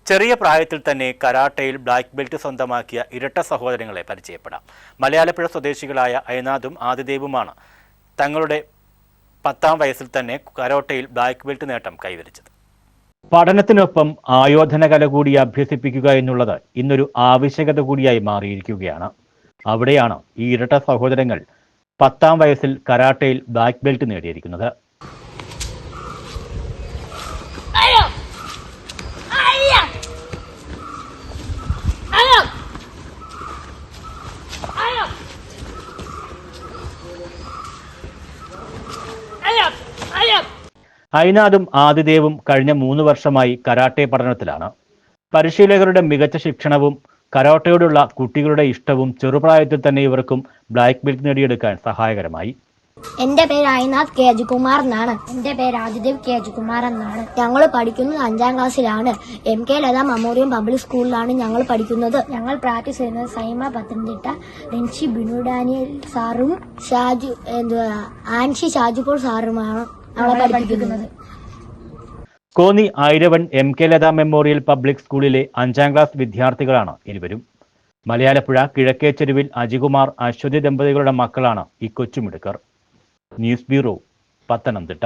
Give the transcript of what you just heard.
ചെറിയ പ്രായത്തിൽ തന്നെ കരാട്ടയിൽ ബ്ലാക്ക് ബെൽറ്റ് സ്വന്തമാക്കിയ ഇരട്ട സഹോദരങ്ങളെ പരിചയപ്പെടാം. മലയാലപ്പുഴ സ്വദേശികളായ അയനാദും ആദിദേവുമാണ് തങ്ങളുടെ 10ാം വയസ്സിൽ തന്നെ കരാട്ടയിൽ ബ്ലാക്ക് ബെൽറ്റ് നേട്ടം കൈവരിച്ചത്. പഠനത്തിനൊപ്പം ആയോധന കല കൂടി അഭ്യസിപ്പിക്കുക എന്നുള്ളത് ഇന്നൊരു ആവശ്യകത കൂടിയായി മാറിയിരിക്കുകയാണ്. അവിടെയാണ് ഈ ഇരട്ട സഹോദരങ്ങൾ 10ാം വയസ്സിൽ കരാട്ടയിൽ ബ്ലാക്ക് ബെൽറ്റ് നേടിയിരിക്കുന്നത്. അയനാദും ആദിദേവും കഴിഞ്ഞ 3 വർഷമായി കരാട്ടെ പഠനത്തിലാണ്. പരിശീലകരുടെ മികച്ച ശിക്ഷണവും കരാട്ടയോടുള്ള കുട്ടികളുടെ ഇഷ്ടവും ചെറുപ്രായത്തിൽ തന്നെ ഇവർക്കും ബ്ലാക്ക് ബെൽറ്റ് നേടിയെടുക്കാൻ സഹായകരമായി. എന്റെ പേര് അയനാദ് കെ അജികുമാർ എന്നാണ്. എന്റെ പേര് ആദിദേവ് കെ അജികുമാർ എന്നാണ്. ഞങ്ങൾ പഠിക്കുന്നത് 5ാം ക്ലാസ്സിലാണ്. MK ലത മെമ്മോറിയൽ പബ്ലിക് സ്കൂളിലാണ് ഞങ്ങൾ പഠിക്കുന്നത്. ഞങ്ങൾ പ്രാക്ടീസ് ചെയ്യുന്നത് സൈമ പത്തനംതിട്ട, റിൻഷി ബിനു ഡാനിയൽ സാറും ആൻഷി ഷാജുപോൾ സാറുമാണ് ഞങ്ങളെ പഠിപ്പിക്കുന്നത്. Konni Iravon MK Latha memorial public സ്കൂളിലെ 5ാം ക്ലാസ് വിദ്യാർത്ഥികളാണ് ഇരുവരും. മലയാലപ്പുഴ കിഴക്കേ ചെരുവിൽ അജികുമാർ അശ്വതി ദമ്പതികളുടെ മക്കളാണ് ഈ കൊച്ചുമിടുക്കർ. News bureau, Pathanamthitta.